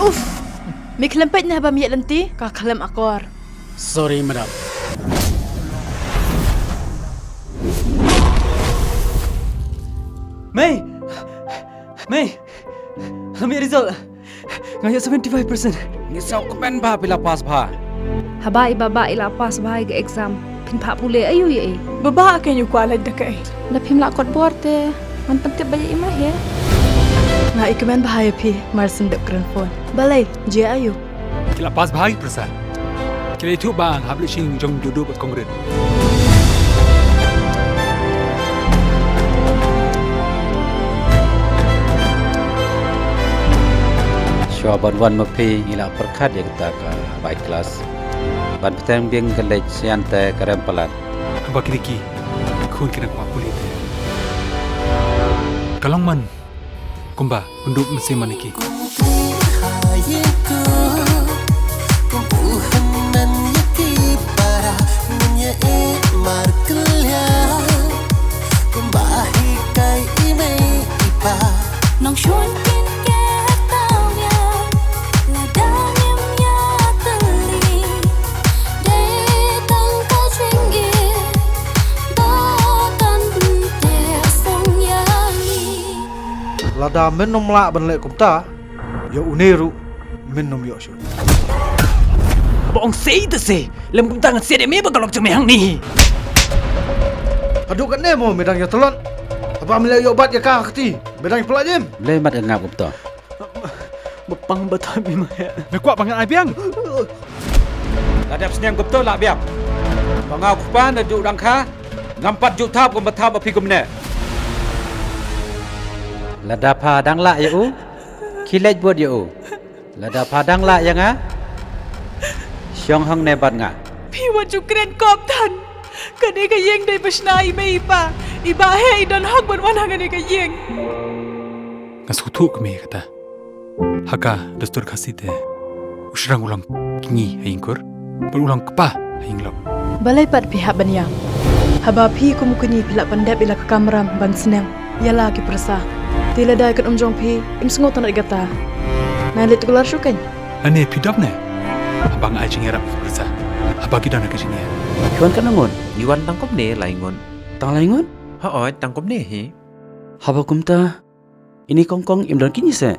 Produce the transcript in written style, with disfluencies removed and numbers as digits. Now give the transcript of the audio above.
Uff. Mi kelempet na ba mi lenti? Kakalem akor. Sorry, madam. May! Ambil result. Ngayat 75%. Ngisau kemen ba bila pas ba? Habai baba ila pas bahai ke exam. Pin pak pule ayu ye. Baba akan yu kualat dekai. Na pim lakot borte. Man penting banyak imah ya. Nga ikaman bahaya pi marsen dep keren phone. Balai, je ayu. Kila pas bahagi persa. Kila itu bang habis sing jong duduk buat kongres. Syaban wan mapi ila perkat yang kita ke baik kelas. Ban petang biang kelej siante kerempalan. Hamba kiriki. Kun kena kuat kulit. Kalong man. Kumba penduk mesin maniki. Nong shuan kin ke tao ya la danim ya tali de tang ka ching ye da tan te song ya ni Lada minum lak benlek kumta. Ya uniru minum yo shu. Abang say tu say. Lem kum tangan say demi bagalok cemeh hang ni. Aduk kat nemo medang ya telon. Apa ambil yo obat ya kah keti. Medang pelajem. Lemat ngap betul. Bepang betul memang ya. Mekuat pangan ai biang. Ladap senyam betul lah biang. Bangau kupan duduk rangka. Ngampat juk thap kum betap api kum ne. Lada padang lak ya u. Kilej buat ya u. Lada padang lak ya nga. Syong hang nebat nga. Pi wa cukren kop tan. Kani ka yeng dai pasnai mai pa. Iba he dan hak ban wan kani ka yeng. Ngasutu kami kata. Haka dastur kasih teh. Usrang ulang kini hayingkur. Berulang kepah hayinglok. Balai pat pihak banyang. Haba pi ku mukuni pila pandap ila ke kamram ban senang. Yala ki persa. Tila dai kan umjong pi im sengot nak gata. Nalit tular syukan. Ane pidap ne. Abang ai cingerap persa. Abang kita nak ke sini. Chuan kan ngon. Iwan tangkap ni laingon. Tang laingon? Tangkap ni. Haba kumta. Ini kongkong imdan kini se.